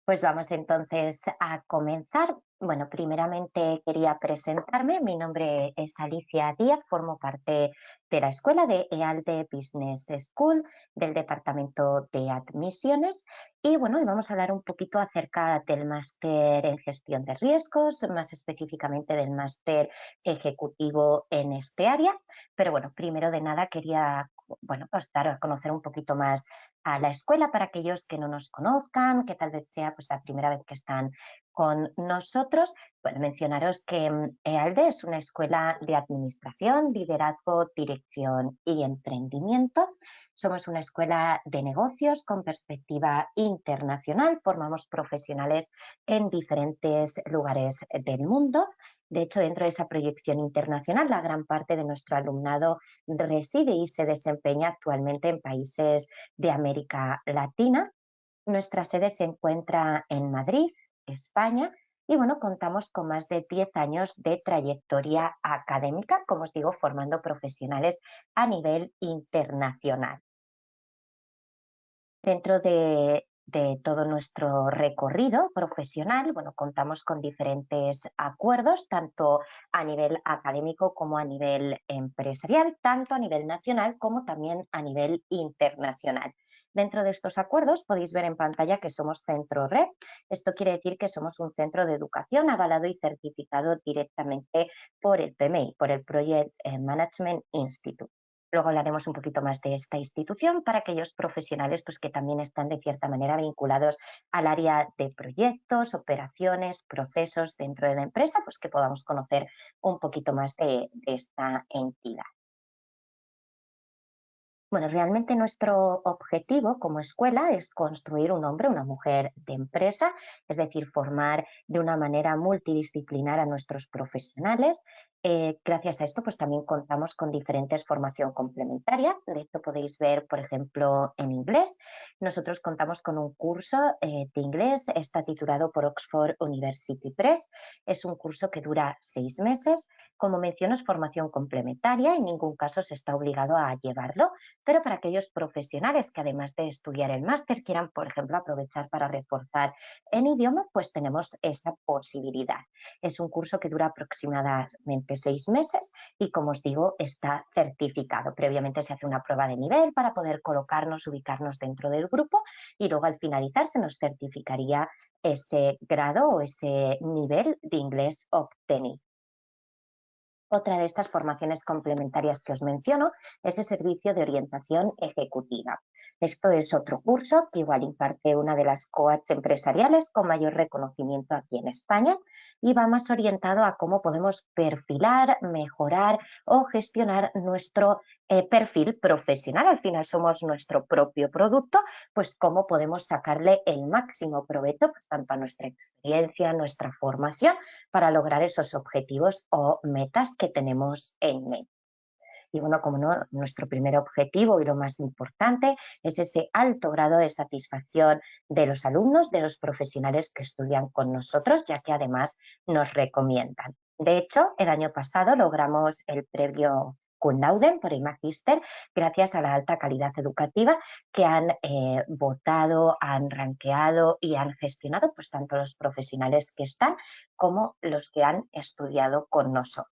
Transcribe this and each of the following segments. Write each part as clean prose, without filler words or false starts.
Pues vamos entonces a comenzar. Bueno, primeramente quería presentarme. Mi nombre es Alicia Díaz, formo parte de la escuela de EALDE Business School del Departamento de Admisiones. Y bueno, hoy vamos a hablar un poquito acerca del máster en gestión de riesgos, más específicamente del máster ejecutivo en este área. Pero bueno, primero de nada quería, bueno, pues dar a conocer un poquito más a la escuela para aquellos que no nos conozcan, que tal vez sea pues, la primera vez que están con nosotros. Bueno, mencionaros que EALDE es una escuela de administración, liderazgo, dirección y emprendimiento. Somos una escuela de negocios con perspectiva internacional. Formamos profesionales en diferentes lugares del mundo. De hecho, dentro de esa proyección internacional, la gran parte de nuestro alumnado reside y se desempeña actualmente en países de América Latina. Nuestra sede se encuentra en Madrid, España, y bueno, contamos con más de 10 años de trayectoria académica, como os digo, formando profesionales a nivel internacional. Dentro de todo nuestro recorrido profesional, bueno, contamos con diferentes acuerdos, tanto a nivel académico como a nivel empresarial, tanto a nivel nacional como también a nivel internacional. Dentro de estos acuerdos podéis ver en pantalla que somos Centro Red. Esto quiere decir que somos un centro de educación avalado y certificado directamente por el PMI, por el Project Management Institute. Luego hablaremos un poquito más de esta institución para aquellos profesionales pues, que también están de cierta manera vinculados al área de proyectos, operaciones, procesos dentro de la empresa, pues que podamos conocer un poquito más de esta entidad. Bueno, realmente nuestro objetivo como escuela es construir un hombre, una mujer de empresa, es decir, formar de una manera multidisciplinar a nuestros profesionales. Gracias a esto, pues también contamos con diferentes formación complementaria. De hecho, podéis ver, por ejemplo, en inglés. Nosotros contamos con un curso de inglés, está titulado por Oxford University Press. Es un curso que dura 6 meses. Como menciono, es formación complementaria, en ningún caso se está obligado a llevarlo, pero para aquellos profesionales que además de estudiar el máster quieran, por ejemplo, aprovechar para reforzar en idioma, pues tenemos esa posibilidad. Es un curso que dura aproximadamente 6 meses y, como os digo, está certificado. Previamente se hace una prueba de nivel para poder colocarnos, ubicarnos dentro del grupo y luego al finalizar se nos certificaría ese grado o ese nivel de inglés obtenido. Otra de estas formaciones complementarias que os menciono es el servicio de orientación ejecutiva. Esto es otro curso que igual imparte una de las coaches empresariales con mayor reconocimiento aquí en España y va más orientado a cómo podemos perfilar, mejorar o gestionar nuestro perfil profesional. Al final somos nuestro propio producto, pues cómo podemos sacarle el máximo provecho, pues, tanto a nuestra experiencia, nuestra formación, para lograr esos objetivos o metas que tenemos en mente. Y bueno, como no, nuestro primer objetivo y lo más importante es ese alto grado de satisfacción de los alumnos, de los profesionales que estudian con nosotros, ya que además nos recomiendan. De hecho, el año pasado logramos el premio Cum Laude por el Magíster gracias a la alta calidad educativa que han votado, han rankeado y han gestionado pues tanto los profesionales que están como los que han estudiado con nosotros.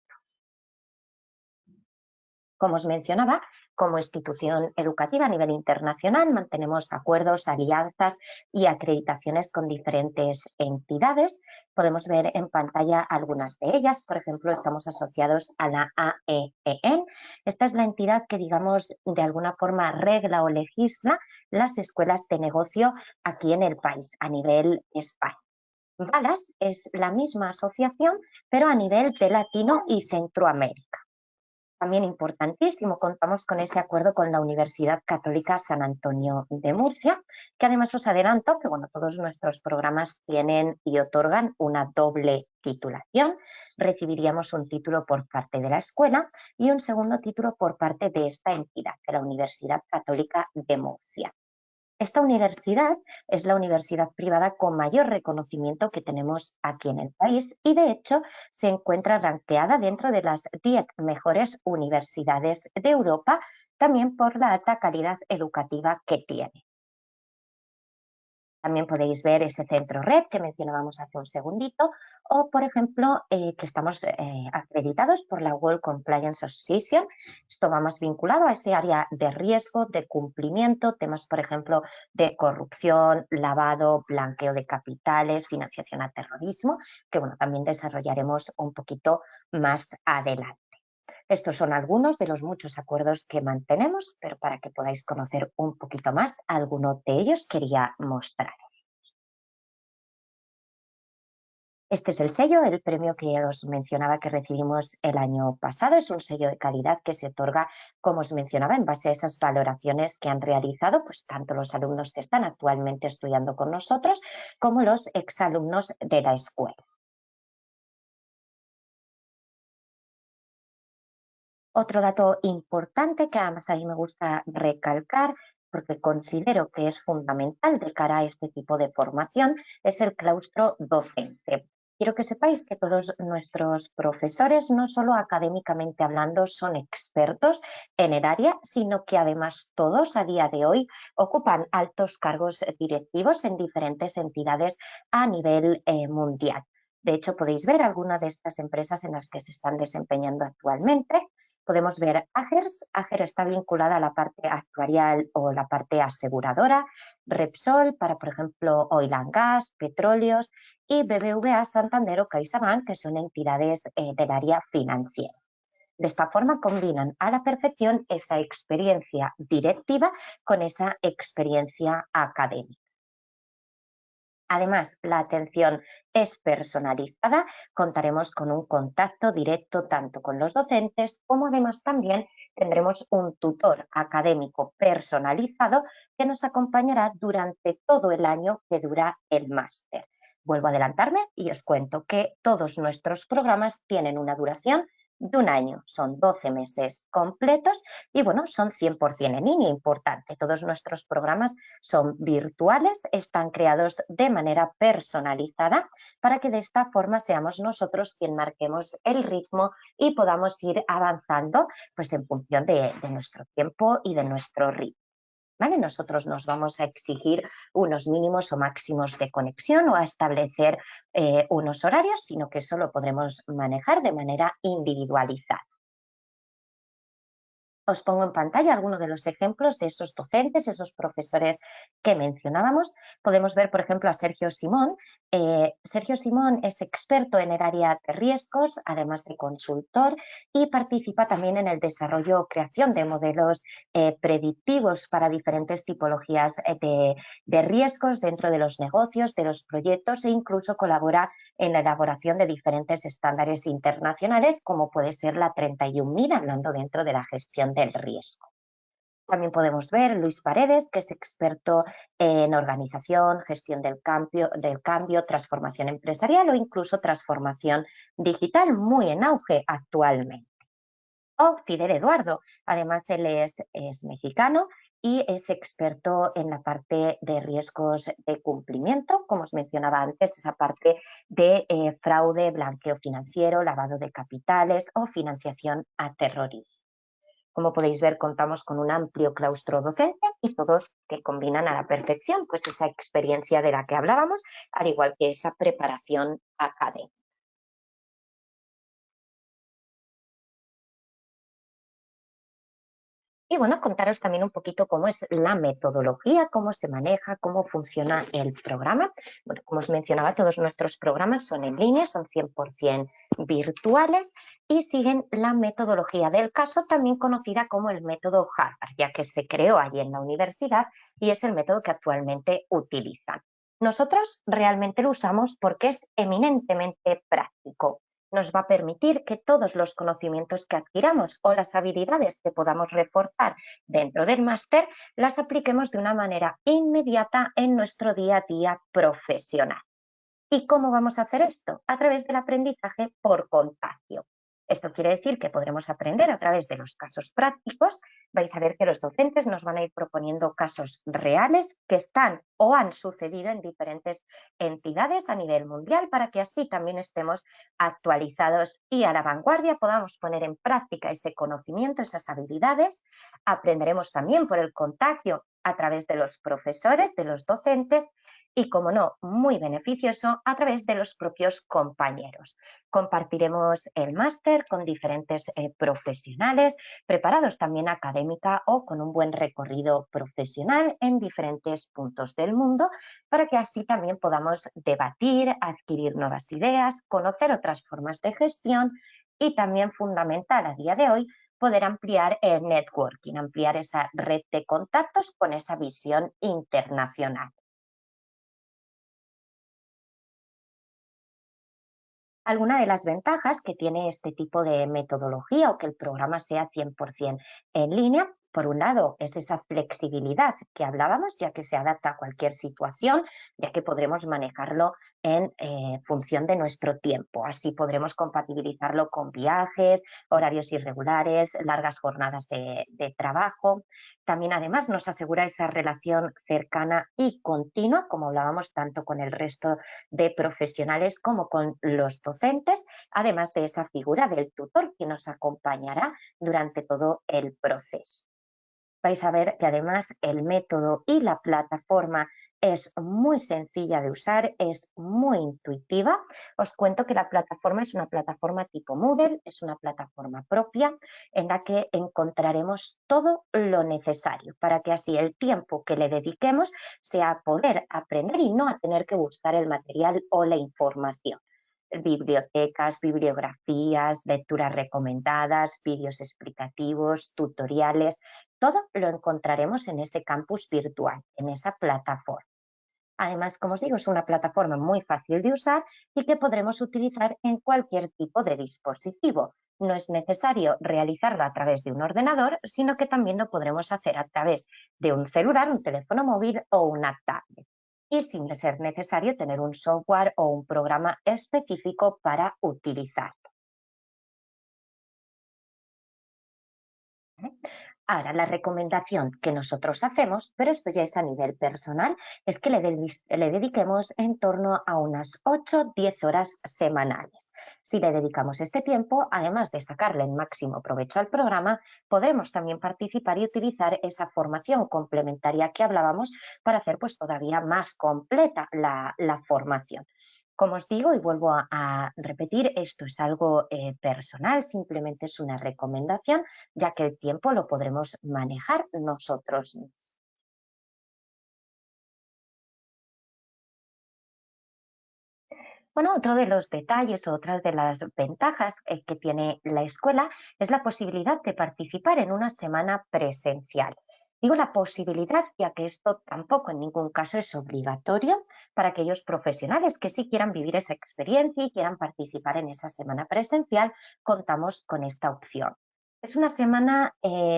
Como os mencionaba, como institución educativa a nivel internacional mantenemos acuerdos, alianzas y acreditaciones con diferentes entidades. Podemos ver en pantalla algunas de ellas. Por ejemplo, estamos asociados a la AEEN. Esta es la entidad que, digamos, de alguna forma regla o legisla las escuelas de negocio aquí en el país, a nivel España. BALAS es la misma asociación, pero a nivel de Latino y Centroamérica. También importantísimo, contamos con ese acuerdo con la Universidad Católica San Antonio de Murcia, que además os adelanto que bueno, todos nuestros programas tienen y otorgan una doble titulación. Recibiríamos un título por parte de la escuela y un segundo título por parte de esta entidad, de la Universidad Católica de Murcia. Esta universidad es la universidad privada con mayor reconocimiento que tenemos aquí en el país y, de hecho, se encuentra ranqueada dentro de las 10 mejores universidades de Europa, también por la alta calidad educativa que tiene. También podéis ver ese centro red que mencionábamos hace un segundito o, por ejemplo, que estamos acreditados por la World Compliance Association. Esto va más vinculado a ese área de riesgo, de cumplimiento, temas, por ejemplo, de corrupción, lavado, blanqueo de capitales, financiación a terrorismo, que bueno, también desarrollaremos un poquito más adelante. Estos son algunos de los muchos acuerdos que mantenemos, pero para que podáis conocer un poquito más, alguno de ellos quería mostrar. Este es el sello, el premio que os mencionaba que recibimos el año pasado. Es un sello de calidad que se otorga, como os mencionaba, en base a esas valoraciones que han realizado pues, tanto los alumnos que están actualmente estudiando con nosotros como los exalumnos de la escuela. Otro dato importante que además a mí me gusta recalcar, porque considero que es fundamental de cara a este tipo de formación, es el claustro docente. Quiero que sepáis que todos nuestros profesores, no solo académicamente hablando, son expertos en el área, sino que además todos a día de hoy ocupan altos cargos directivos en diferentes entidades a nivel mundial. De hecho, podéis ver algunas de estas empresas en las que se están desempeñando actualmente. Podemos ver Agers. Ager está vinculada a la parte actuarial o la parte aseguradora, Repsol para, por ejemplo, oil and gas, petróleos y BBVA, Santander o CaixaBank, que son entidades del área financiera. De esta forma combinan a la perfección esa experiencia directiva con esa experiencia académica. Además, la atención es personalizada, contaremos con un contacto directo tanto con los docentes como además también tendremos un tutor académico personalizado que nos acompañará durante todo el año que dura el máster. Vuelvo a adelantarme y os cuento que todos nuestros programas tienen una duración de un año, son 12 meses completos y bueno, son 100% en línea, importante. Todos nuestros programas son virtuales, están creados de manera personalizada para que de esta forma seamos nosotros quien marquemos el ritmo y podamos ir avanzando pues en función de nuestro tiempo y de nuestro ritmo. ¿Vale? Nosotros nos vamos a exigir unos mínimos o máximos de conexión o a establecer unos horarios, sino que eso lo podremos manejar de manera individualizada. Os pongo en pantalla algunos de los ejemplos de esos docentes, esos profesores que mencionábamos. Podemos ver, por ejemplo, a Sergio Simón. Sergio Simón es experto en el área de riesgos, además de consultor, y participa también en el desarrollo o creación de modelos predictivos para diferentes tipologías de riesgos dentro de los negocios, de los proyectos e incluso colabora en la elaboración de diferentes estándares internacionales, como puede ser la 31000, hablando dentro de la gestión del riesgo. También podemos ver Luis Paredes, que es experto en organización, gestión del cambio, transformación empresarial o incluso transformación digital, muy en auge actualmente. O Fidel Eduardo, además él es mexicano y es experto en la parte de riesgos de cumplimiento, como os mencionaba antes, esa parte de fraude, blanqueo financiero, lavado de capitales o financiación a terrorismo. Como podéis ver, contamos con un amplio claustro docente y todos que combinan a la perfección pues esa experiencia de la que hablábamos, al igual que esa preparación académica. Y bueno, contaros también un poquito cómo es la metodología, cómo se maneja, cómo funciona el programa. Bueno, como os mencionaba, todos nuestros programas son en línea, son 100% virtuales y siguen la metodología del caso, también conocida como el método Harvard, ya que se creó allí en la universidad y es el método que actualmente utilizan. Nosotros realmente lo usamos porque es eminentemente práctico. Nos va a permitir que todos los conocimientos que adquiramos o las habilidades que podamos reforzar dentro del máster las apliquemos de una manera inmediata en nuestro día a día profesional. ¿Y cómo vamos a hacer esto? A través del aprendizaje por contagio. Esto quiere decir que podremos aprender a través de los casos prácticos. Vais a ver que los docentes nos van a ir proponiendo casos reales que están o han sucedido en diferentes entidades a nivel mundial para que así también estemos actualizados y a la vanguardia, podamos poner en práctica ese conocimiento, esas habilidades. Aprenderemos también por el contagio a través de los profesores, de los docentes y, como no, muy beneficioso a través de los propios compañeros. Compartiremos el máster con diferentes profesionales preparados también académica o con un buen recorrido profesional en diferentes puntos del mundo, para que así también podamos debatir, adquirir nuevas ideas, conocer otras formas de gestión y también, fundamental a día de hoy, poder ampliar el networking, ampliar esa red de contactos con esa visión internacional. Alguna de las ventajas que tiene este tipo de metodología, o que el programa sea 100% en línea, por un lado, es esa flexibilidad que hablábamos, ya que se adapta a cualquier situación, ya que podremos manejarlo en función de nuestro tiempo. Así podremos compatibilizarlo con viajes, horarios irregulares, largas jornadas de trabajo. También, además, nos asegura esa relación cercana y continua, como hablábamos, tanto con el resto de profesionales como con los docentes, además de esa figura del tutor que nos acompañará durante todo el proceso. Vais a ver que además el método y la plataforma es muy sencilla de usar, es muy intuitiva. Os cuento que la plataforma es una plataforma tipo Moodle, es una plataforma propia en la que encontraremos todo lo necesario para que así el tiempo que le dediquemos sea a poder aprender y no a tener que buscar el material o la información. Bibliotecas, bibliografías, lecturas recomendadas, vídeos explicativos, tutoriales, todo lo encontraremos en ese campus virtual, en esa plataforma. Además, como os digo, es una plataforma muy fácil de usar y que podremos utilizar en cualquier tipo de dispositivo. No es necesario realizarlo a través de un ordenador, sino que también lo podremos hacer a través de un celular, un teléfono móvil o una tablet. Y sin ser necesario tener un software o un programa específico para utilizar. Ahora, la recomendación que nosotros hacemos, pero esto ya es a nivel personal, es que le dediquemos en torno a unas 8-10 horas semanales. Si le dedicamos este tiempo, además de sacarle el máximo provecho al programa, podremos también participar y utilizar esa formación complementaria que hablábamos para hacer pues todavía más completa la formación. Como os digo y vuelvo a repetir, esto es algo personal, simplemente es una recomendación, ya que el tiempo lo podremos manejar nosotros. Bueno, otro de los detalles o otras de las ventajas que tiene la escuela es la posibilidad de participar en una semana presencial. Digo la posibilidad, ya que esto tampoco en ningún caso es obligatorio para aquellos profesionales que sí quieran vivir esa experiencia y quieran participar en esa semana presencial. Contamos con esta opción. Es una semana,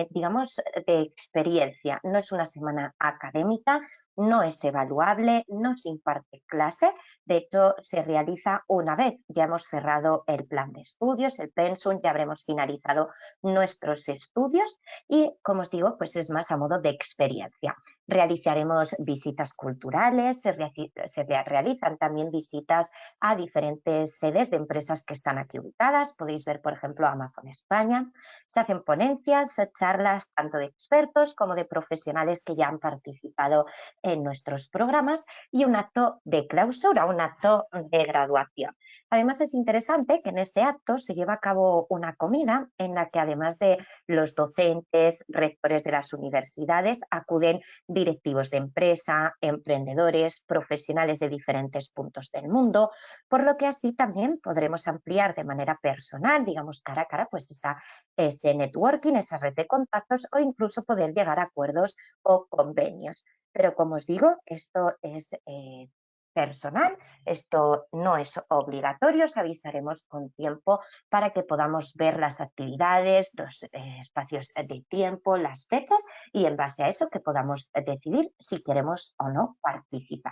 digamos, de experiencia, no es una semana académica, no es evaluable, no se imparte clase. De hecho, se realiza una vez ya hemos cerrado el plan de estudios, el pensum, ya habremos finalizado nuestros estudios y, como os digo, pues es más a modo de experiencia. Realizaremos visitas culturales, se realizan también visitas a diferentes sedes de empresas que están aquí ubicadas. Podéis ver, por ejemplo, Amazon España. Se hacen ponencias, charlas tanto de expertos como de profesionales que ya han participado en nuestros programas y un acto de clausura, un acto de graduación. Además, es interesante que en ese acto se lleva a cabo una comida en la que, además de los docentes, rectores de las universidades, acuden directivos de empresa, emprendedores, profesionales de diferentes puntos del mundo, por lo que así también podremos ampliar de manera personal, digamos cara a cara, pues ese networking, esa red de contactos o incluso poder llegar a acuerdos o convenios. Pero, como os digo, esto es personal, esto no es obligatorio, os avisaremos con tiempo para que podamos ver las actividades, los espacios de tiempo, las fechas y, en base a eso, que podamos decidir si queremos o no participar.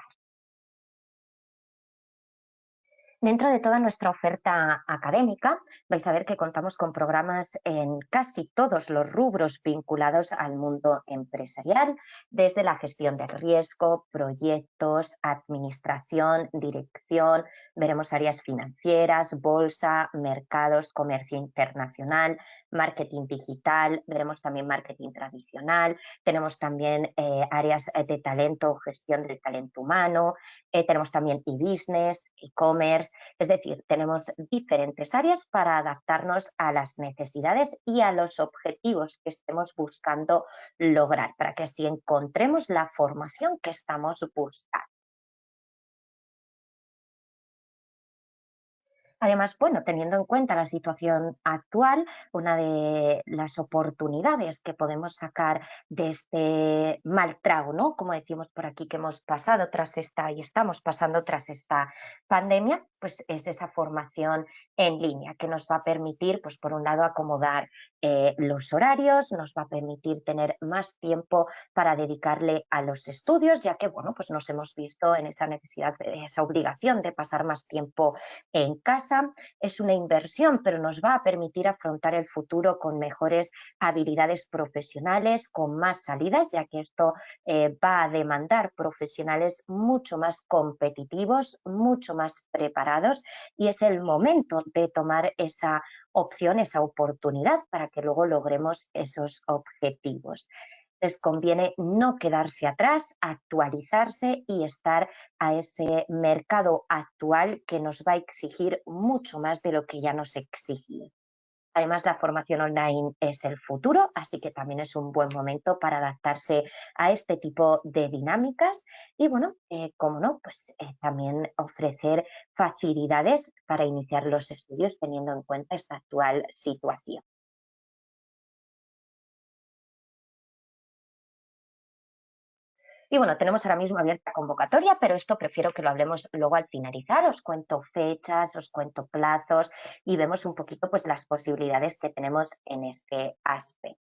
Dentro de toda nuestra oferta académica, vais a ver que contamos con programas en casi todos los rubros vinculados al mundo empresarial, desde la gestión del riesgo, proyectos, administración, dirección, veremos áreas financieras, bolsa, mercados, comercio internacional, marketing digital, veremos también marketing tradicional, tenemos también áreas de talento, gestión del talento humano, tenemos también e-business, e-commerce, es decir, tenemos diferentes áreas para adaptarnos a las necesidades y a los objetivos que estemos buscando lograr, para que así encontremos la formación que estamos buscando. Además, bueno, teniendo en cuenta la situación actual, una de las oportunidades que podemos sacar de este mal trago, ¿no? Como decimos por aquí, que hemos pasado tras esta y estamos pasando tras esta pandemia, pues es esa formación en línea que nos va a permitir, pues por un lado, acomodar los horarios, nos va a permitir tener más tiempo para dedicarle a los estudios, ya que, bueno, pues nos hemos visto en esa necesidad, esa obligación de pasar más tiempo en casa. Es una inversión, pero nos va a permitir afrontar el futuro con mejores habilidades profesionales, con más salidas, ya que esto va a demandar profesionales mucho más competitivos, mucho más preparados, y es el momento de tomar esa opción, esa oportunidad para que luego logremos esos objetivos. Les conviene no quedarse atrás, actualizarse y estar a ese mercado actual que nos va a exigir mucho más de lo que ya nos exigía. Además, la formación online es el futuro, así que también es un buen momento para adaptarse a este tipo de dinámicas y, bueno, como no, pues también ofrecer facilidades para iniciar los estudios teniendo en cuenta esta actual situación. Y bueno, tenemos ahora mismo abierta convocatoria, pero esto prefiero que lo hablemos luego al finalizar. Os cuento fechas, os cuento plazos y vemos un poquito pues las posibilidades que tenemos en este aspecto.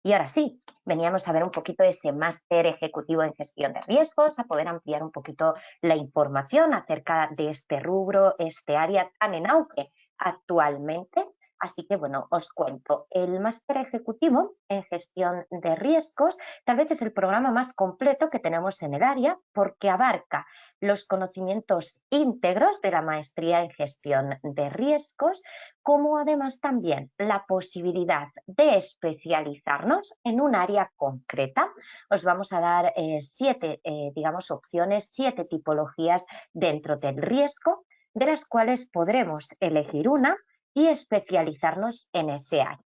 Y ahora sí, veníamos a ver un poquito ese máster ejecutivo en gestión de riesgos, a poder ampliar un poquito la información acerca de este rubro, este área tan en auge actualmente. Así que bueno, os cuento, el máster ejecutivo en gestión de riesgos tal vez es el programa más completo que tenemos en el área porque abarca los conocimientos íntegros de la maestría en gestión de riesgos, como además también la posibilidad de especializarnos en un área concreta. Os vamos a dar siete, digamos, opciones, siete tipologías dentro del riesgo, de las cuales podremos elegir una y especializarnos en ese área.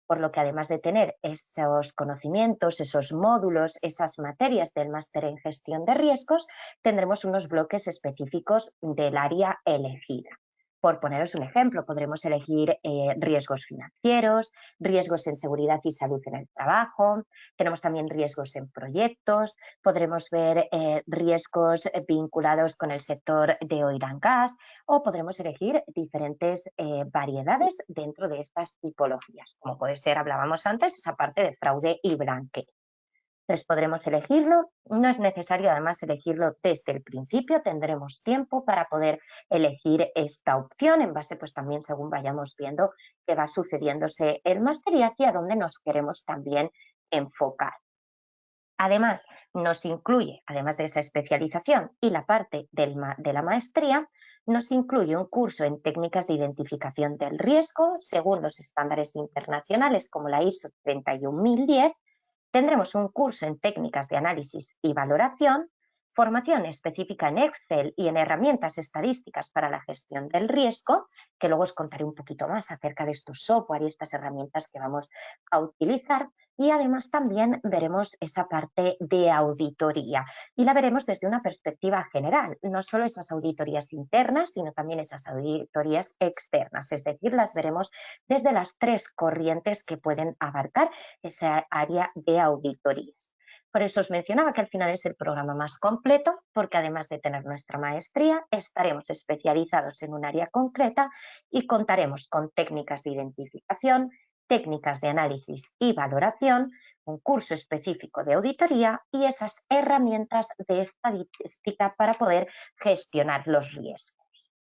Por lo que además de tener esos conocimientos, esos módulos, esas materias del máster en gestión de riesgos, tendremos unos bloques específicos del área elegida. Por poneros un ejemplo, podremos elegir riesgos financieros, riesgos en seguridad y salud en el trabajo, tenemos también riesgos en proyectos, podremos ver riesgos vinculados con el sector de oil and gas o podremos elegir diferentes variedades dentro de estas tipologías, como puede ser, hablábamos antes, esa parte de fraude y blanqueo. Entonces podremos elegirlo, no es necesario además elegirlo desde el principio, tendremos tiempo para poder elegir esta opción en base pues también según vayamos viendo que va sucediéndose el máster y hacia dónde nos queremos también enfocar. Además, nos incluye, además de esa especialización y la parte de la maestría, nos incluye un curso en técnicas de identificación del riesgo según los estándares internacionales como la ISO 31010. Tendremos un curso en técnicas de análisis y valoración, formación específica en Excel y en herramientas estadísticas para la gestión del riesgo, que luego os contaré un poquito más acerca de estos software y estas herramientas que vamos a utilizar. Y además también veremos esa parte de auditoría y la veremos desde una perspectiva general, no solo esas auditorías internas, sino también esas auditorías externas, es decir, las veremos desde las tres corrientes que pueden abarcar esa área de auditorías. Por eso os mencionaba que al final es el programa más completo, porque además de tener nuestra maestría, estaremos especializados en un área concreta y contaremos con técnicas de identificación, técnicas de análisis y valoración, un curso específico de auditoría y esas herramientas de estadística para poder gestionar los riesgos.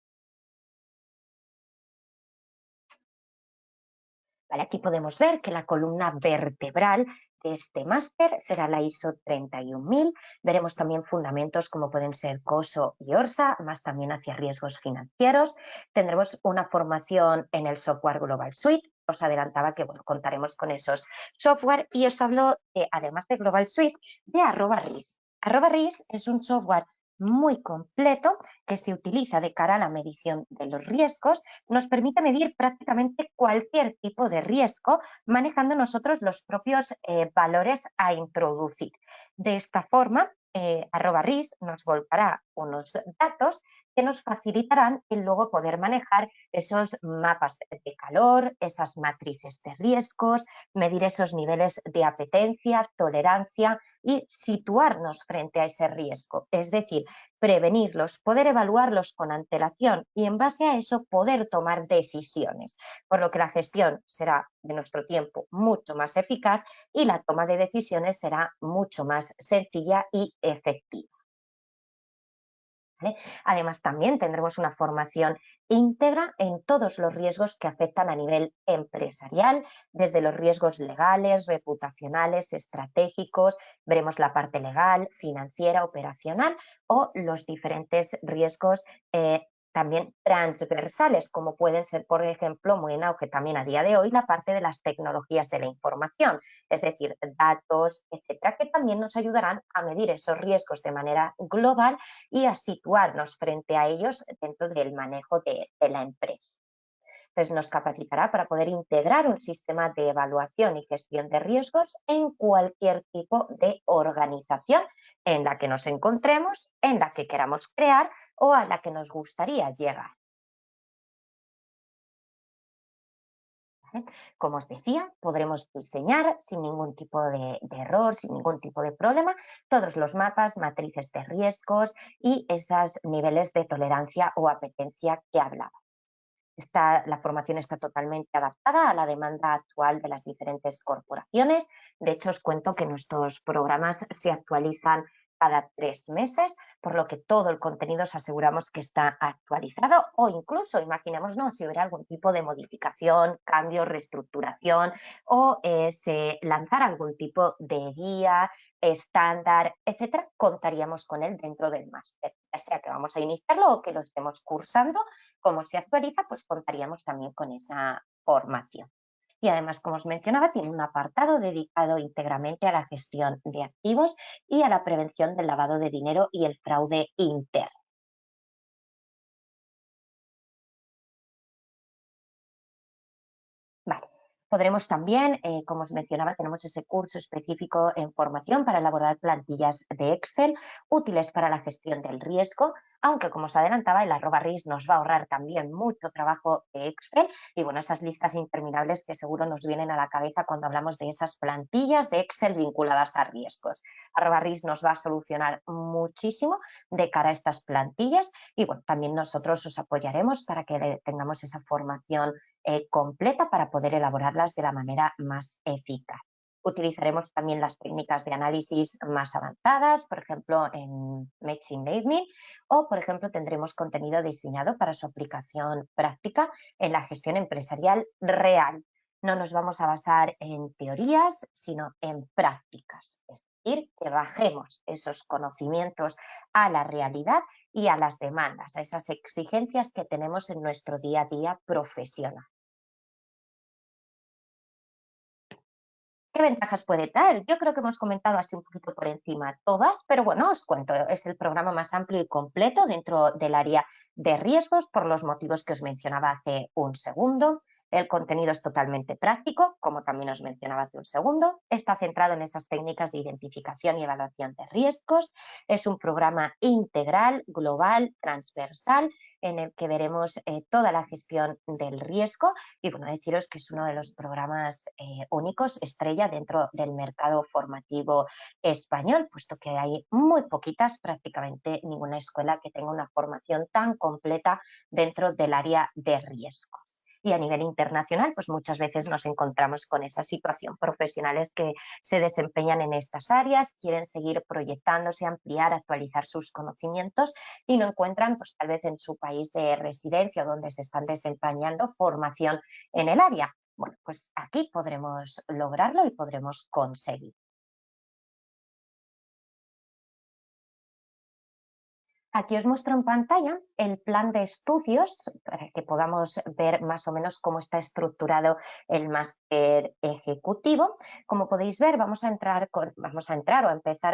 Vale, aquí podemos ver que la columna vertebral de este máster será la ISO 31000. Veremos también fundamentos como pueden ser COSO y ORSA, más también hacia riesgos financieros. Tendremos una formación en el software Global Suite. Os adelantaba que bueno, contaremos con esos software y os hablo, además de Global Suite, de @RIS. @RIS es un software muy completo que se utiliza de cara a la medición de los riesgos. Nos permite medir prácticamente cualquier tipo de riesgo manejando nosotros los propios valores a introducir. De esta forma, @RIS nos volcará unos datos que nos facilitarán el luego poder manejar esos mapas de calor, esas matrices de riesgos, medir esos niveles de apetencia, tolerancia y situarnos frente a ese riesgo. Es decir, prevenirlos, poder evaluarlos con antelación y en base a eso poder tomar decisiones, por lo que la gestión será de nuestro tiempo mucho más eficaz y la toma de decisiones será mucho más sencilla y efectiva. ¿Vale? Además, también tendremos una formación íntegra en todos los riesgos que afectan a nivel empresarial, desde los riesgos legales, reputacionales, estratégicos, veremos la parte legal, financiera, operacional o los diferentes riesgos también transversales, como pueden ser, por ejemplo, muy en auge también a día de hoy, la parte de las tecnologías de la información, es decir, datos, etcétera, que también nos ayudarán a medir esos riesgos de manera global y a situarnos frente a ellos dentro del manejo de la empresa. Entonces, nos capacitará para poder integrar un sistema de evaluación y gestión de riesgos en cualquier tipo de organización en la que nos encontremos, en la que queramos crear o a la que nos gustaría llegar. ¿Vale? Como os decía, podremos diseñar sin ningún tipo de error, sin ningún tipo de problema, todos los mapas, matrices de riesgos y esos niveles de tolerancia o apetencia que hablaba. La formación está totalmente adaptada a la demanda actual de las diferentes corporaciones. De hecho, os cuento que nuestros programas se actualizan cada 3 meses, por lo que todo el contenido os aseguramos que está actualizado o incluso, imaginémonos, si hubiera algún tipo de modificación, cambio, reestructuración o se lanzara algún tipo de guía, estándar, etcétera, contaríamos con él dentro del máster, ya sea que vamos a iniciarlo o que lo estemos cursando. Como se actualiza, pues contaríamos también con esa formación. Y además, como os mencionaba, tiene un apartado dedicado íntegramente a la gestión de activos y a la prevención del lavado de dinero y el fraude interno. Vale. Podremos también, como os mencionaba, tenemos ese curso específico en formación para elaborar plantillas de Excel útiles para la gestión del riesgo, aunque como os adelantaba, el @RIS nos va a ahorrar también mucho trabajo de Excel y bueno, esas listas interminables que seguro nos vienen a la cabeza cuando hablamos de esas plantillas de Excel vinculadas a riesgos. @RIS nos va a solucionar muchísimo de cara a estas plantillas y bueno, también nosotros os apoyaremos para que tengamos esa formación completa para poder elaborarlas de la manera más eficaz. Utilizaremos también las técnicas de análisis más avanzadas, por ejemplo, en Machine Learning, o, por ejemplo, tendremos contenido diseñado para su aplicación práctica en la gestión empresarial real. No nos vamos a basar en teorías, sino en prácticas. Es decir, que bajemos esos conocimientos a la realidad y a las demandas, a esas exigencias que tenemos en nuestro día a día profesional. ¿Qué ventajas puede traer? Yo creo que hemos comentado así un poquito por encima todas, pero bueno, os cuento, es el programa más amplio y completo dentro del área de riesgos por los motivos que os mencionaba hace un segundo. El contenido es totalmente práctico, como también os mencionaba hace un segundo. Está centrado en esas técnicas de identificación y evaluación de riesgos. Es un programa integral, global, transversal, en el que veremos toda la gestión del riesgo y bueno, deciros que es uno de los programas únicos, estrella dentro del mercado formativo español, puesto que hay muy poquitas, prácticamente ninguna escuela que tenga una formación tan completa dentro del área de riesgo. Y a nivel internacional, pues muchas veces nos encontramos con esa situación. Profesionales que se desempeñan en estas áreas, quieren seguir proyectándose, ampliar, actualizar sus conocimientos y no encuentran, pues tal vez en su país de residencia donde se están desempeñando, formación en el área. Bueno, pues aquí podremos lograrlo y podremos conseguir. Aquí os muestro en pantalla el plan de estudios para que podamos ver más o menos cómo está estructurado el máster ejecutivo. Como podéis ver, vamos a empezar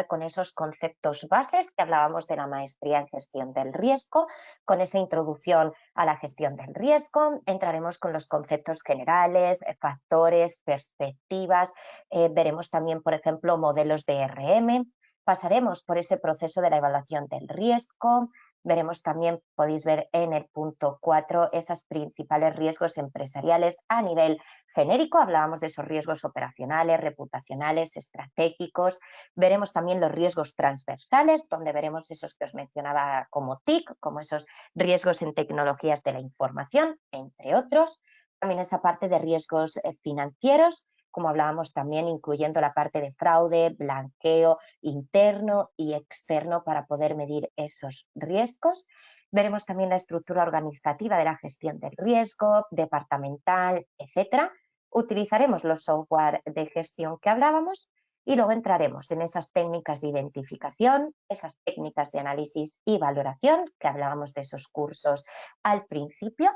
con esos conceptos bases que hablábamos de la maestría en gestión del riesgo. Con esa introducción a la gestión del riesgo, entraremos con los conceptos generales, factores, perspectivas. Veremos también, por ejemplo, modelos de RM. Pasaremos por ese proceso de la evaluación del riesgo. Veremos también, podéis ver en el punto 4, esos principales riesgos empresariales a nivel genérico. Hablábamos de esos riesgos operacionales, reputacionales, estratégicos. Veremos también los riesgos transversales, donde veremos esos que os mencionaba como TIC, como esos riesgos en tecnologías de la información, entre otros. También esa parte de riesgos financieros, como hablábamos también, incluyendo la parte de fraude, blanqueo interno y externo para poder medir esos riesgos. Veremos también la estructura organizativa de la gestión del riesgo, departamental, etcétera. Utilizaremos los software de gestión que hablábamos y luego entraremos en esas técnicas de identificación, esas técnicas de análisis y valoración, que hablábamos de esos cursos al principio,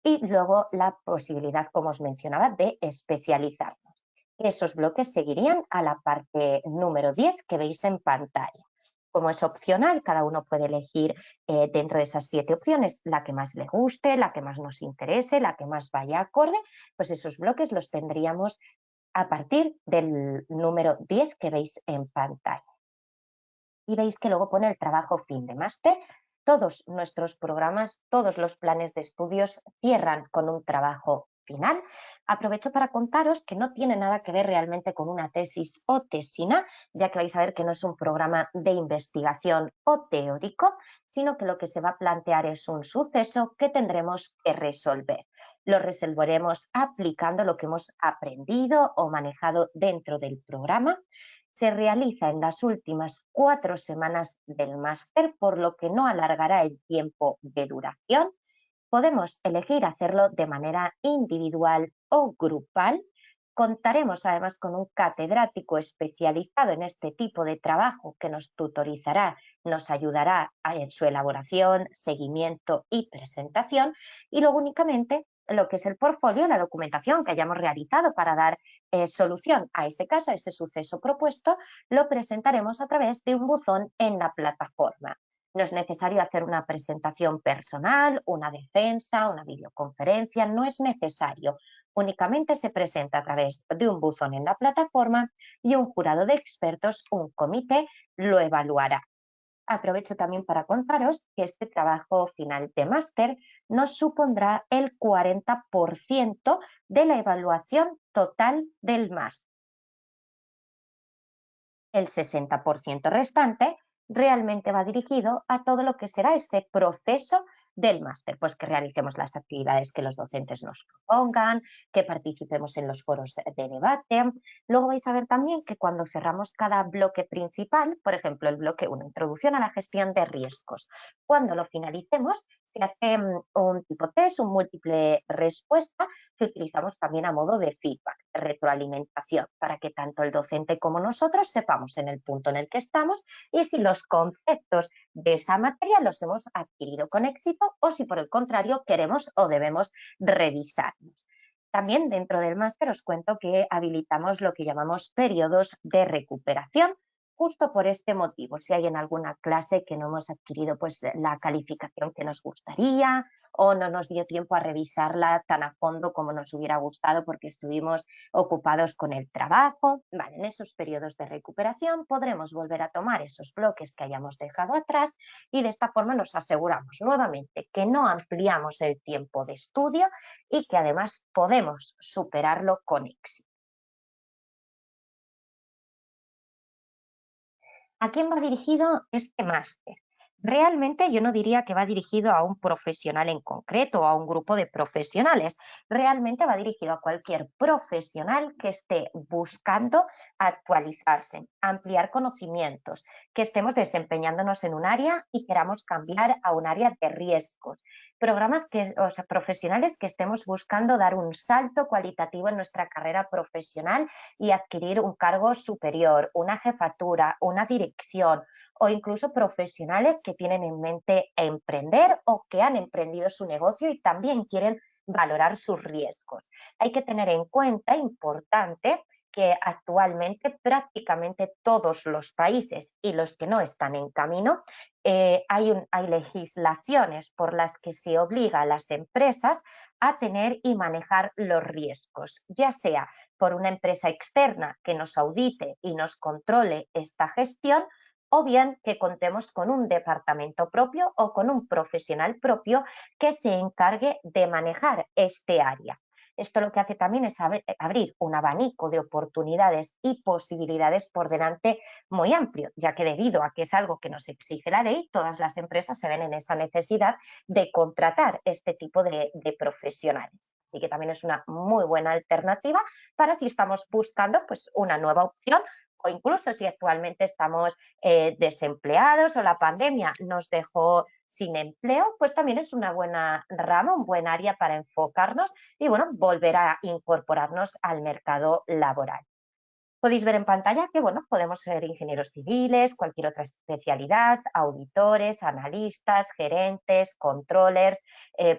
y luego la posibilidad, como os mencionaba, de especializarnos. Esos bloques seguirían a la parte número 10 que veis en pantalla. Como es opcional, cada uno puede elegir dentro de esas 7 opciones la que más le guste, la que más nos interese, la que más vaya acorde, pues esos bloques los tendríamos a partir del número 10 que veis en pantalla. Y veis que luego pone el trabajo fin de máster. Todos nuestros programas, todos los planes de estudios cierran con un trabajo final. Aprovecho para contaros que no tiene nada que ver realmente con una tesis o tesina, ya que vais a ver que no es un programa de investigación o teórico, sino que lo que se va a plantear es un suceso que tendremos que resolver. Lo resolveremos aplicando lo que hemos aprendido o manejado dentro del programa. Se realiza en las últimas 4 semanas del máster, por lo que no alargará el tiempo de duración. Podemos elegir hacerlo de manera individual o grupal. Contaremos además con un catedrático especializado en este tipo de trabajo que nos tutorizará, nos ayudará en su elaboración, seguimiento y presentación. Y luego únicamente lo que es el portfolio, la documentación que hayamos realizado para dar solución a ese caso, a ese suceso propuesto, lo presentaremos a través de un buzón en la plataforma. No es necesario hacer una presentación personal, una defensa, una videoconferencia, no es necesario. Únicamente se presenta a través de un buzón en la plataforma y un jurado de expertos, un comité, lo evaluará. Aprovecho también para contaros que este trabajo final de máster nos supondrá el 40% de la evaluación total del máster. El 60% restante realmente va dirigido a todo lo que será ese proceso del máster, pues que realicemos las actividades que los docentes nos propongan, que participemos en los foros de debate. Luego vais a ver también que cuando cerramos cada bloque principal, por ejemplo, el bloque 1, introducción a la gestión de riesgos, cuando lo finalicemos se hace un tipo test, un múltiple respuesta que utilizamos también a modo de feedback, retroalimentación, para que tanto el docente como nosotros sepamos en el punto en el que estamos y si los conceptos de esa materia los hemos adquirido con éxito o si por el contrario queremos o debemos revisarlos. También dentro del máster os cuento que habilitamos lo que llamamos periodos de recuperación, justo por este motivo. Si hay en alguna clase que no hemos adquirido pues, la calificación que nos gustaría o no nos dio tiempo a revisarla tan a fondo como nos hubiera gustado porque estuvimos ocupados con el trabajo. Vale, en esos periodos de recuperación podremos volver a tomar esos bloques que hayamos dejado atrás y de esta forma nos aseguramos nuevamente que no ampliamos el tiempo de estudio y que además podemos superarlo con éxito. ¿A quién va dirigido este máster? Realmente yo no diría que va dirigido a un profesional en concreto o a un grupo de profesionales. Realmente va dirigido a cualquier profesional que esté buscando actualizarse, ampliar conocimientos, que estemos desempeñándonos en un área y queramos cambiar a un área de riesgos. Programas que, o sea, profesionales que estemos buscando dar un salto cualitativo en nuestra carrera profesional y adquirir un cargo superior, una jefatura, una dirección, o incluso profesionales que tienen en mente emprender o que han emprendido su negocio y también quieren valorar sus riesgos. Hay que tener en cuenta, importante, que actualmente prácticamente todos los países y los que no están en camino, hay legislaciones por las que se obliga a las empresas a tener y manejar los riesgos, ya sea por una empresa externa que nos audite y nos controle esta gestión, o bien que contemos con un departamento propio o con un profesional propio que se encargue de manejar este área. Esto lo que hace también es abrir un abanico de oportunidades y posibilidades por delante muy amplio, ya que debido a que es algo que nos exige la ley, todas las empresas se ven en esa necesidad de contratar este tipo de profesionales. Así que también es una muy buena alternativa para si estamos buscando pues, una nueva opción o incluso si actualmente estamos desempleados o la pandemia nos dejó sin empleo, pues también es una buena rama, un buen área para enfocarnos y bueno, volver a incorporarnos al mercado laboral. Podéis ver en pantalla que bueno, podemos ser ingenieros civiles, cualquier otra especialidad, auditores, analistas, gerentes, controllers,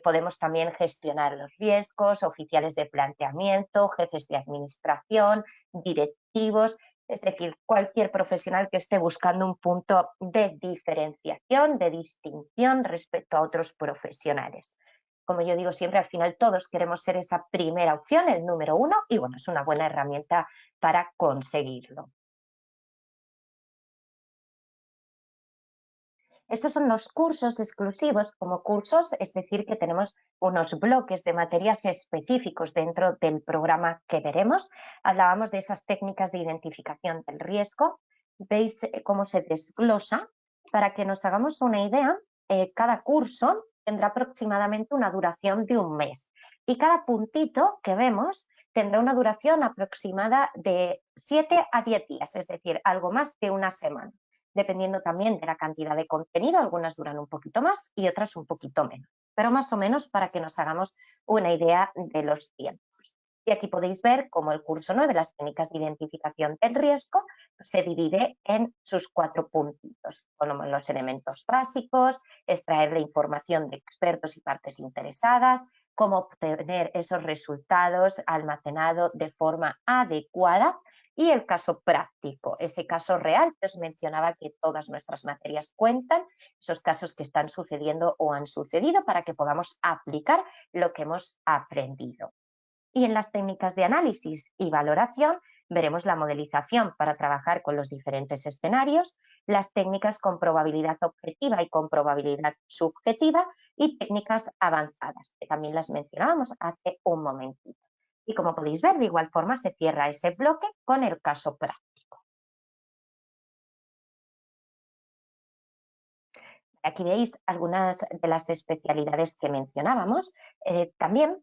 podemos también gestionar los riesgos, oficiales de planteamiento, jefes de administración, directivos, es decir, cualquier profesional que esté buscando un punto de diferenciación, de distinción respecto a otros profesionales. Como yo digo siempre, al final todos queremos ser esa primera opción, el número uno, y bueno, es una buena herramienta para conseguirlo. Estos son los cursos exclusivos como cursos, es decir, que tenemos unos bloques de materias específicos dentro del programa que veremos. Hablábamos de esas técnicas de identificación del riesgo. Veis cómo se desglosa. Para que nos hagamos una idea, cada curso tendrá aproximadamente una duración de un mes y cada puntito que vemos tendrá una duración aproximada de 7 a 10 días, es decir, algo más de una semana, dependiendo también de la cantidad de contenido. Algunas duran un poquito más y otras un poquito menos, pero más o menos para que nos hagamos una idea de los tiempos. Y aquí podéis ver cómo el curso 9, las técnicas de identificación del riesgo, se divide en sus 4 puntitos, como los elementos básicos, extraer la información de expertos y partes interesadas, cómo obtener esos resultados almacenados de forma adecuada, y el caso práctico, ese caso real que os mencionaba que todas nuestras materias cuentan, esos casos que están sucediendo o han sucedido para que podamos aplicar lo que hemos aprendido. Y en las técnicas de análisis y valoración veremos la modelización para trabajar con los diferentes escenarios, las técnicas con probabilidad objetiva y con probabilidad subjetiva y técnicas avanzadas, que también las mencionábamos hace un momentito. Y como podéis ver, de igual forma se cierra ese bloque con el caso práctico. Aquí veis algunas de las especialidades que mencionábamos. También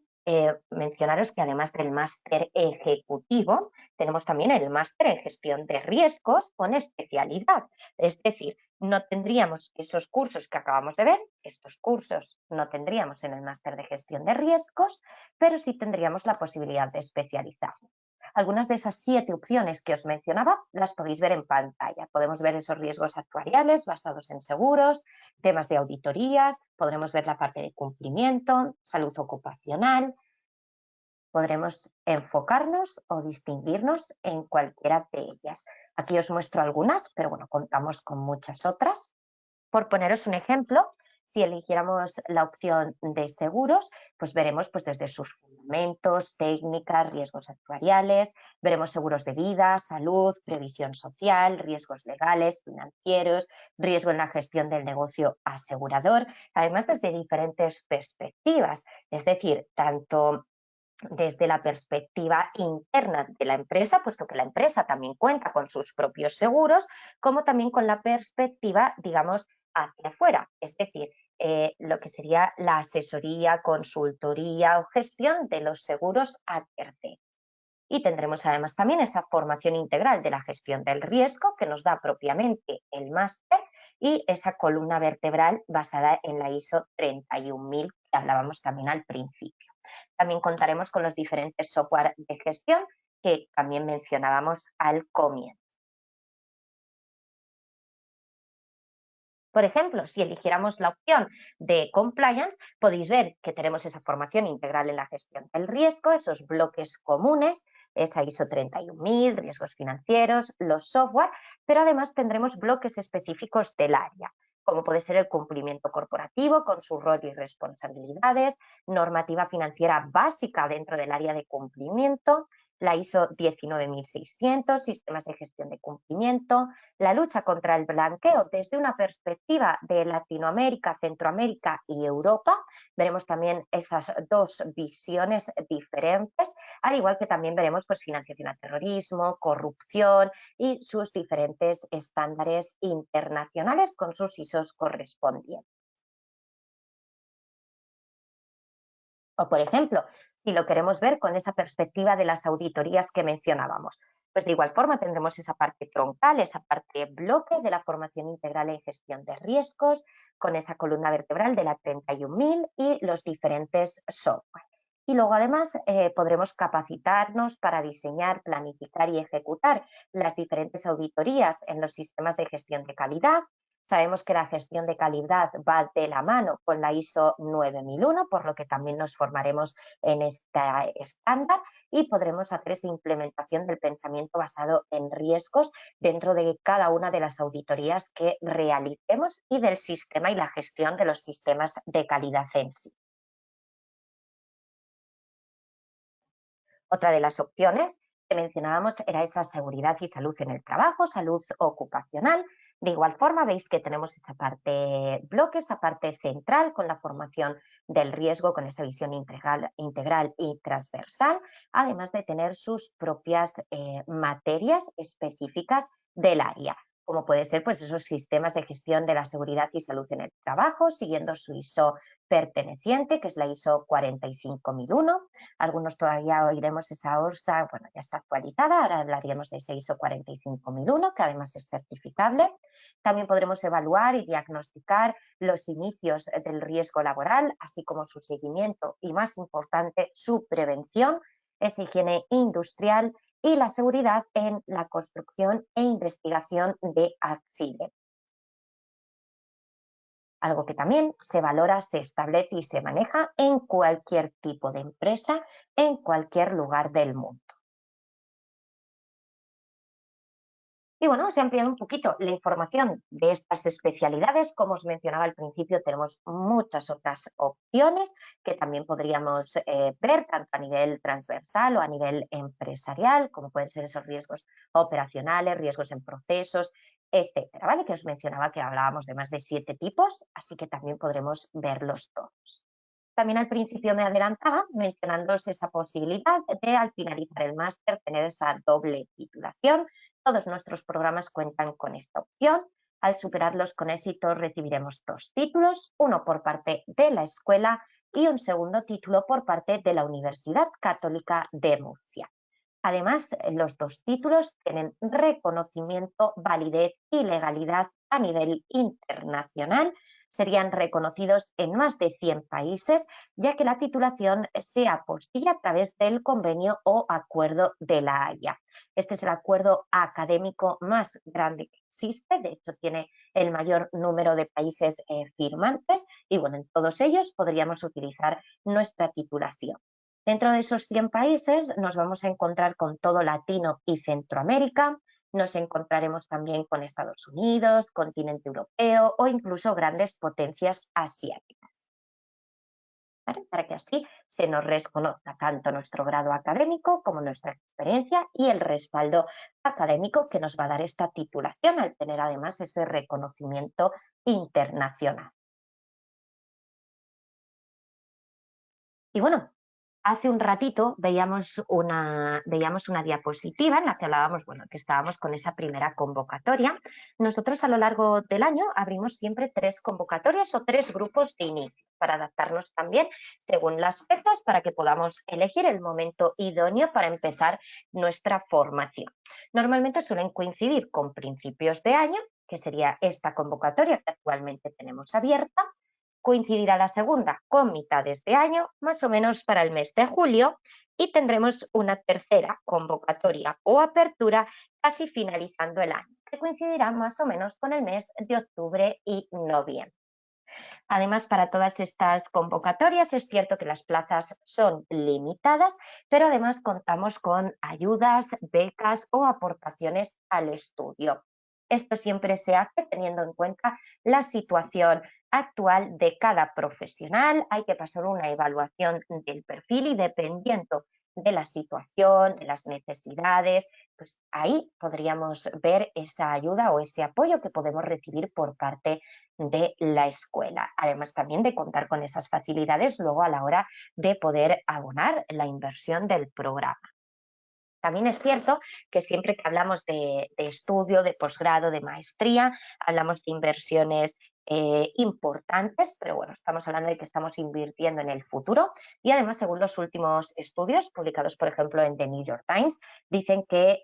mencionaros que además del máster ejecutivo, tenemos también el máster en gestión de riesgos con especialidad. Es decir, no tendríamos esos cursos que acabamos de ver, estos cursos no tendríamos en el máster de gestión de riesgos, pero sí tendríamos la posibilidad de especializar. Algunas de esas 7 opciones que os mencionaba las podéis ver en pantalla. Podemos ver esos riesgos actuariales basados en seguros, temas de auditorías, podremos ver la parte de cumplimiento, salud ocupacional, podremos enfocarnos o distinguirnos en cualquiera de ellas. Aquí os muestro algunas, pero bueno, contamos con muchas otras. Por poneros un ejemplo, si eligiéramos la opción de seguros, pues veremos pues, desde sus fundamentos, técnicas, riesgos actuariales, veremos seguros de vida, salud, previsión social, riesgos legales, financieros, riesgo en la gestión del negocio asegurador, además desde diferentes perspectivas, es decir, tanto desde la perspectiva interna de la empresa, puesto que la empresa también cuenta con sus propios seguros, como también con la perspectiva, digamos, hacia afuera, es decir, lo que sería la asesoría, consultoría o gestión de los seguros a terceros. Y tendremos además también esa formación integral de la gestión del riesgo que nos da propiamente el máster y esa columna vertebral basada en la ISO 31000 que hablábamos también al principio. También contaremos con los diferentes software de gestión que también mencionábamos al comienzo. Por ejemplo, si eligiéramos la opción de compliance, podéis ver que tenemos esa formación integral en la gestión del riesgo, esos bloques comunes, esa ISO 31000, riesgos financieros, los software, pero además tendremos bloques específicos del área, como puede ser el cumplimiento corporativo con su rol y responsabilidades, normativa financiera básica dentro del área de cumplimiento, la ISO 19600, sistemas de gestión de cumplimiento, la lucha contra el blanqueo desde una perspectiva de Latinoamérica, Centroamérica y Europa. Veremos también esas dos visiones diferentes, al igual que también veremos pues, financiación al terrorismo, corrupción y sus diferentes estándares internacionales con sus ISOs correspondientes. O, por ejemplo, si lo queremos ver con esa perspectiva de las auditorías que mencionábamos, pues de igual forma tendremos esa parte troncal, esa parte bloque de la formación integral en gestión de riesgos, con esa columna vertebral de la 31000 y los diferentes software. Y luego además podremos capacitarnos para diseñar, planificar y ejecutar las diferentes auditorías en los sistemas de gestión de calidad. Sabemos que la gestión de calidad va de la mano con la ISO 9001, por lo que también nos formaremos en este estándar y podremos hacer esa implementación del pensamiento basado en riesgos dentro de cada una de las auditorías que realicemos y del sistema y la gestión de los sistemas de calidad en sí. Otra de las opciones que mencionábamos era esa seguridad y salud en el trabajo, salud ocupacional. De igual forma, veis que tenemos esa parte bloque, esa parte central con la formación del riesgo, con esa visión integral y transversal, además de tener sus propias materias específicas del área, como puede ser pues, esos sistemas de gestión de la seguridad y salud en el trabajo, siguiendo su ISO perteneciente, que es la ISO 45001. Algunos todavía oiremos esa ORSA, bueno, ya está actualizada, ahora hablaríamos de ese ISO 45001, que además es certificable. También podremos evaluar y diagnosticar los inicios del riesgo laboral, así como su seguimiento y, más importante, su prevención, esa higiene industrial y la seguridad en la construcción e investigación de accidentes. Algo que también se valora, se establece y se maneja en cualquier tipo de empresa, en cualquier lugar del mundo. Y bueno, se ha ampliado un poquito la información de estas especialidades. Como os mencionaba al principio, tenemos muchas otras opciones que también podríamos ver, tanto a nivel transversal o a nivel empresarial, como pueden ser esos riesgos operacionales, riesgos en procesos, etcétera, ¿vale? Que os mencionaba que hablábamos de más de 7 tipos, así que también podremos verlos todos. También al principio me adelantaba mencionándoos esa posibilidad de al finalizar el máster tener esa doble titulación. Todos nuestros programas cuentan con esta opción. Al superarlos con éxito recibiremos 2 títulos, uno por parte de la escuela y un segundo título por parte de la Universidad Católica de Murcia. Además, los 2 títulos tienen reconocimiento, validez y legalidad a nivel internacional. Serían reconocidos en más de 100 países, ya que la titulación se apostilla a través del convenio o acuerdo de la Haya. Este es el acuerdo académico más grande que existe, de hecho tiene el mayor número de países firmantes y bueno, en todos ellos podríamos utilizar nuestra titulación. Dentro de esos 100 países nos vamos a encontrar con todo Latino y Centroamérica, nos encontraremos también con Estados Unidos, continente europeo o incluso grandes potencias asiáticas, ¿vale? Para que así se nos reconozca tanto nuestro grado académico como nuestra experiencia y el respaldo académico que nos va a dar esta titulación al tener además ese reconocimiento internacional. Y bueno, Hace un ratito veíamos una diapositiva en la que hablábamos, bueno, que estábamos con esa primera convocatoria. Nosotros a lo largo del año abrimos siempre 3 convocatorias o 3 grupos de inicio para adaptarnos también según las fechas para que podamos elegir el momento idóneo para empezar nuestra formación. Normalmente suelen coincidir con principios de año, que sería esta convocatoria que actualmente tenemos abierta. Coincidirá la segunda con mitades de año, más o menos para el mes de julio, y tendremos una tercera convocatoria o apertura casi finalizando el año, que coincidirá más o menos con el mes de octubre y noviembre. Además, para todas estas convocatorias es cierto que las plazas son limitadas, pero además contamos con ayudas, becas o aportaciones al estudio. Esto siempre se hace teniendo en cuenta la situación actual de cada profesional. Hay que pasar una evaluación del perfil y dependiendo de la situación, de las necesidades, pues ahí podríamos ver esa ayuda o ese apoyo que podemos recibir por parte de la escuela. Además también de contar con esas facilidades luego a la hora de poder abonar la inversión del programa. También es cierto que siempre que hablamos de estudio, de posgrado, de maestría, hablamos de inversiones importantes, pero bueno, estamos hablando de que estamos invirtiendo en el futuro y además, según los últimos estudios publicados, por ejemplo, en The New York Times, dicen que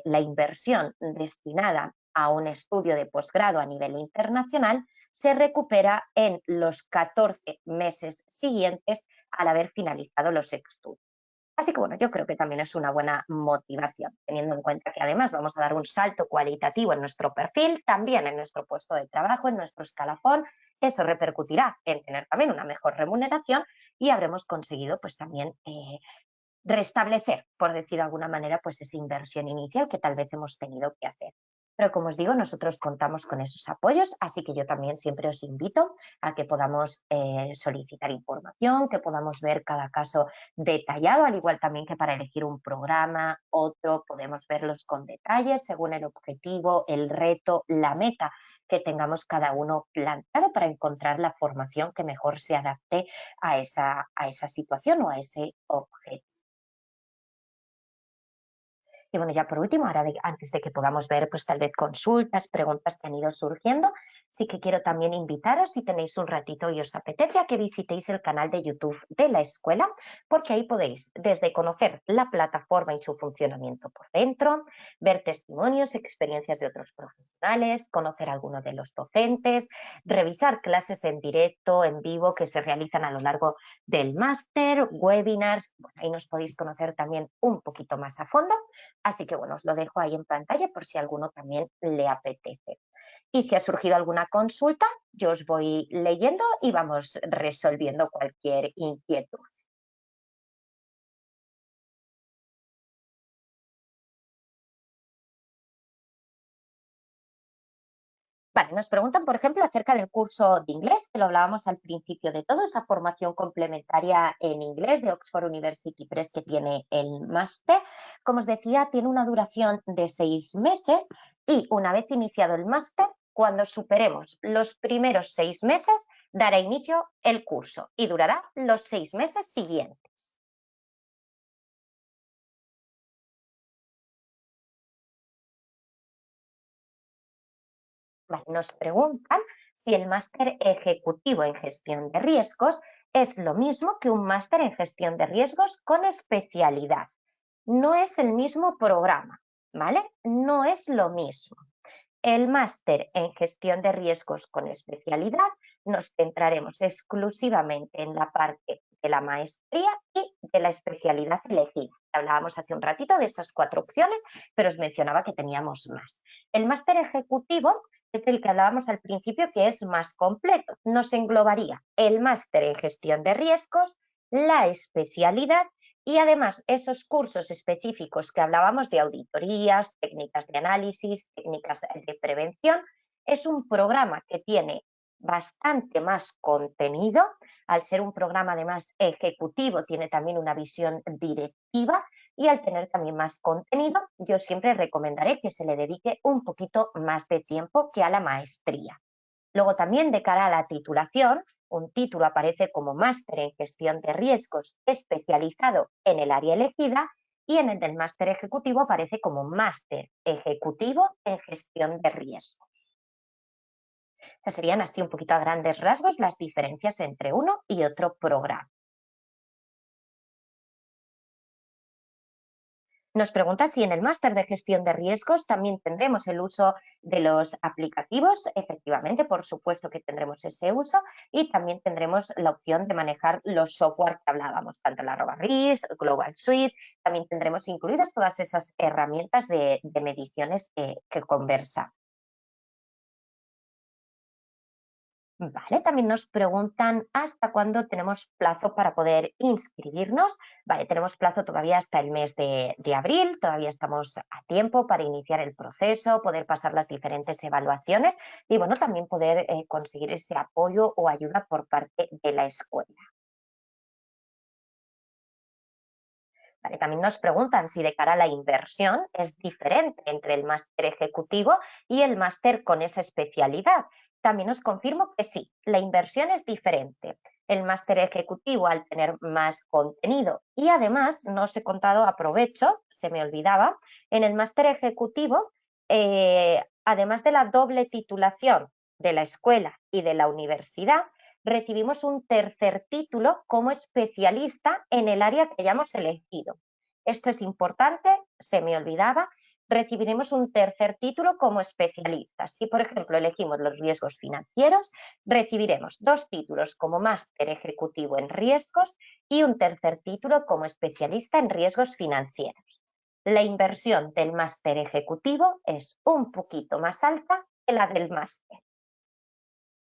la inversión destinada a un estudio de posgrado a nivel internacional se recupera en los 14 meses siguientes al haber finalizado los estudios. Así que bueno, yo creo que también es una buena motivación, teniendo en cuenta que además vamos a dar un salto cualitativo en nuestro perfil, también en nuestro puesto de trabajo, en nuestro escalafón. Eso repercutirá en tener también una mejor remuneración y habremos conseguido pues también restablecer, por decir de alguna manera, pues esa inversión inicial que tal vez hemos tenido que hacer. Pero como os digo, nosotros contamos con esos apoyos, así que yo también siempre os invito a que podamos solicitar información, que podamos ver cada caso detallado, al igual también que para elegir un programa, otro, podemos verlos con detalles según el objetivo, el reto, la meta que tengamos cada uno planteado para encontrar la formación que mejor se adapte a esa situación o a ese objetivo. Y bueno, ya por último, ahora antes de que podamos ver pues tal vez consultas, preguntas que han ido surgiendo, sí que quiero también invitaros, si tenéis un ratito y os apetece, a que visitéis el canal de YouTube de la escuela, porque ahí podéis desde conocer la plataforma y su funcionamiento por dentro, ver testimonios, experiencias de otros profesionales, conocer a algunos de los docentes, revisar clases en directo, en vivo, que se realizan a lo largo del máster, webinars. Bueno, ahí nos podéis conocer también un poquito más a fondo. Así que bueno, os lo dejo ahí en pantalla por si a alguno también le apetece. Y si ha surgido alguna consulta, yo os voy leyendo y vamos resolviendo cualquier inquietud. Vale, nos preguntan, por ejemplo, acerca del curso de inglés, que lo hablábamos al principio de todo, esa formación complementaria en inglés de Oxford University Press que tiene el máster. Como os decía, tiene una duración de 6 meses y una vez iniciado el máster, cuando superemos los primeros 6 meses, dará inicio el curso y durará los 6 meses siguientes. Vale, nos preguntan si el máster ejecutivo en gestión de riesgos es lo mismo que un máster en gestión de riesgos con especialidad. No es el mismo programa, ¿vale? No es lo mismo. El máster en gestión de riesgos con especialidad nos centraremos exclusivamente en la parte de la maestría y de la especialidad elegida. Hablábamos hace un ratito de esas 4 opciones, pero os mencionaba que teníamos más. El máster ejecutivo es del que hablábamos al principio, que es más completo. Nos englobaría el máster en gestión de riesgos, la especialidad y además esos cursos específicos que hablábamos de auditorías, técnicas de análisis, técnicas de prevención. Es un programa que tiene bastante más contenido. Al ser un programa además ejecutivo, tiene también una visión directiva y al tener también más contenido, yo siempre recomendaré que se le dedique un poquito más de tiempo que a la maestría. Luego también de cara a la titulación, Un título aparece como máster en gestión de riesgos especializado en el área elegida y en el del máster ejecutivo aparece como máster ejecutivo en gestión de riesgos. Esas serían así un poquito a grandes rasgos las diferencias entre uno y otro programa. Nos pregunta si en el máster de gestión de riesgos también tendremos el uso de los aplicativos. Efectivamente, por supuesto que tendremos ese uso y también tendremos la opción de manejar los software que hablábamos, tanto la RobaRisk, Global Suite, también tendremos incluidas todas esas herramientas de mediciones que conversa. Vale, también nos preguntan hasta cuándo tenemos plazo para poder inscribirnos. Vale, tenemos plazo todavía hasta el mes de abril, todavía estamos a tiempo para iniciar el proceso, poder pasar las diferentes evaluaciones y bueno, también poder conseguir ese apoyo o ayuda por parte de la escuela. Vale, también nos preguntan si de cara a la inversión es diferente entre el máster ejecutivo y el máster con esa especialidad. También os confirmo que sí, la inversión es diferente. El máster ejecutivo, al tener más contenido y además, no os he contado, aprovecho, se me olvidaba, en el máster ejecutivo, además de la doble titulación de la escuela y de la universidad, recibimos un tercer título como especialista en el área que hayamos elegido. Esto es importante, se me olvidaba, recibiremos un tercer título como especialistas. Si, por ejemplo, elegimos los riesgos financieros, recibiremos 2 títulos como máster ejecutivo en riesgos y un tercer título como especialista en riesgos financieros. La inversión del máster ejecutivo es un poquito más alta que la del máster.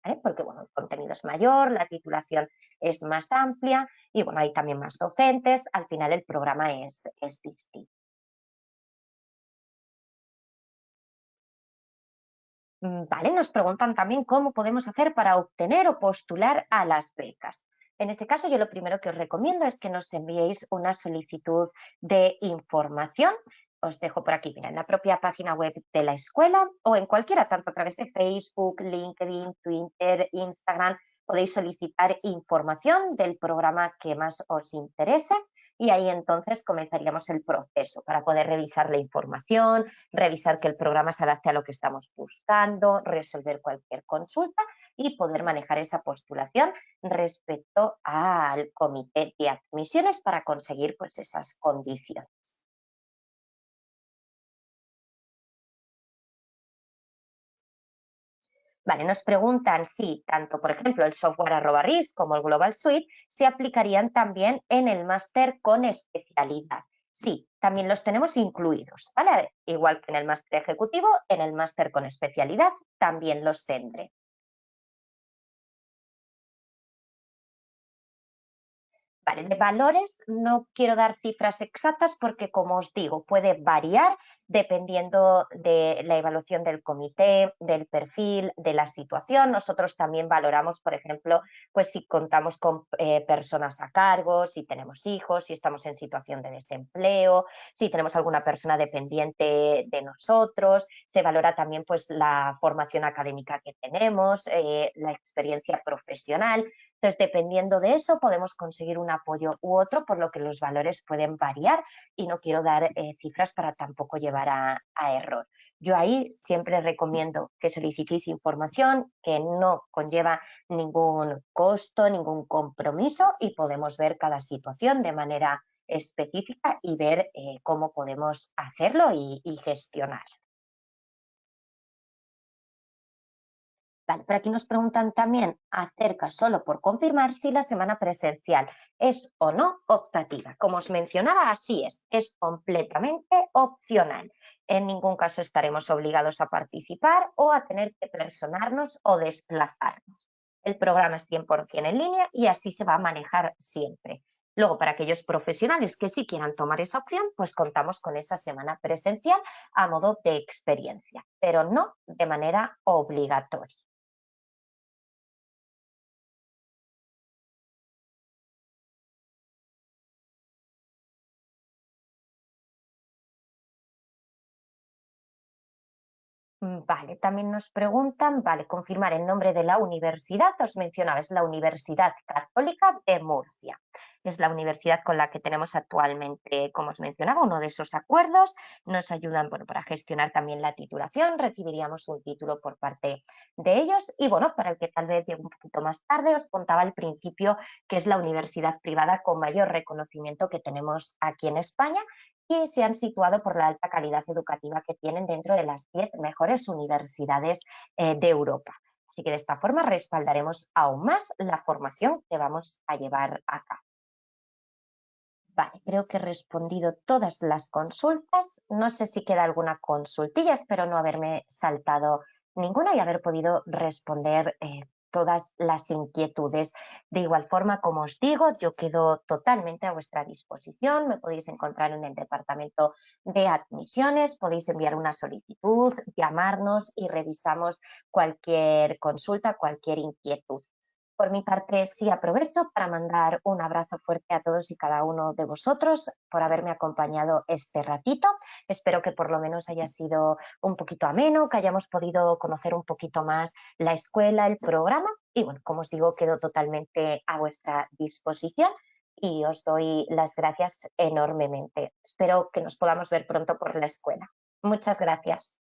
¿Vale? Porque bueno, el contenido es mayor, la titulación es más amplia y bueno, hay también más docentes, al final el programa es distinto. Vale, nos preguntan también cómo podemos hacer para obtener o postular a las becas. En ese caso, yo lo primero que os recomiendo es que nos enviéis una solicitud de información. Os dejo por aquí, mira, en la propia página web de la escuela o en cualquiera, tanto a través de Facebook, LinkedIn, Twitter, Instagram, podéis solicitar información del programa que más os interese y ahí entonces comenzaríamos el proceso para poder revisar la información, revisar que el programa se adapte a lo que estamos buscando, resolver cualquier consulta y poder manejar esa postulación respecto al comité de admisiones para conseguir pues esas condiciones. Vale, nos preguntan si tanto, por ejemplo, el software @risk como el Global Suite se aplicarían también en el máster con especialidad. Sí, también los tenemos incluidos, ¿vale? Igual que en el máster ejecutivo, en el máster con especialidad también los tendré. Vale, de valores no quiero dar cifras exactas porque, como os digo, puede variar dependiendo de la evaluación del comité, del perfil, de la situación. Nosotros también valoramos, por ejemplo, pues si contamos con personas a cargo, si tenemos hijos, si estamos en situación de desempleo, si tenemos alguna persona dependiente de nosotros. Se valora también pues la formación académica que tenemos, la experiencia profesional. Entonces, dependiendo de eso, podemos conseguir un apoyo u otro, por lo que los valores pueden variar y no quiero dar cifras para tampoco llevar a error. Yo ahí siempre recomiendo que solicitéis información que no conlleva ningún costo, ningún compromiso y podemos ver cada situación de manera específica y ver cómo podemos hacerlo y gestionar. Vale, por aquí nos preguntan también acerca, solo por confirmar, si la semana presencial es o no optativa. Como os mencionaba, así es completamente opcional. En ningún caso estaremos obligados a participar o a tener que personarnos o desplazarnos. El programa es 100% en línea y así se va a manejar siempre. Luego, para aquellos profesionales que sí quieran tomar esa opción, pues contamos con esa semana presencial a modo de experiencia, pero no de manera obligatoria. Vale, también nos preguntan, vale, confirmar el nombre de la universidad. Os mencionaba, es la Universidad Católica de Murcia. Es la universidad con la que tenemos actualmente, como os mencionaba, uno de esos acuerdos. Nos ayudan, bueno, para gestionar también la titulación. Recibiríamos un título por parte de ellos. Y bueno, para el que tal vez llegue un poquito más tarde, os contaba al principio que es la universidad privada con mayor reconocimiento que tenemos aquí en España y se han situado por la alta calidad educativa que tienen dentro de las 10 mejores universidades de Europa. Así que de esta forma respaldaremos aún más la formación que vamos a llevar a cabo. Vale, creo que he respondido todas las consultas. No sé si queda alguna consultilla, espero no haberme saltado ninguna y haber podido responder todas las inquietudes. De igual forma, como os digo, yo quedo totalmente a vuestra disposición. Me podéis encontrar en el departamento de admisiones, podéis enviar una solicitud, llamarnos y revisamos cualquier consulta, cualquier inquietud. Por mi parte, sí aprovecho para mandar un abrazo fuerte a todos y cada uno de vosotros por haberme acompañado este ratito. Espero que por lo menos haya sido un poquito ameno, que hayamos podido conocer un poquito más la escuela, el programa. Y bueno, como os digo, quedo totalmente a vuestra disposición y os doy las gracias enormemente. Espero que nos podamos ver pronto por la escuela. Muchas gracias.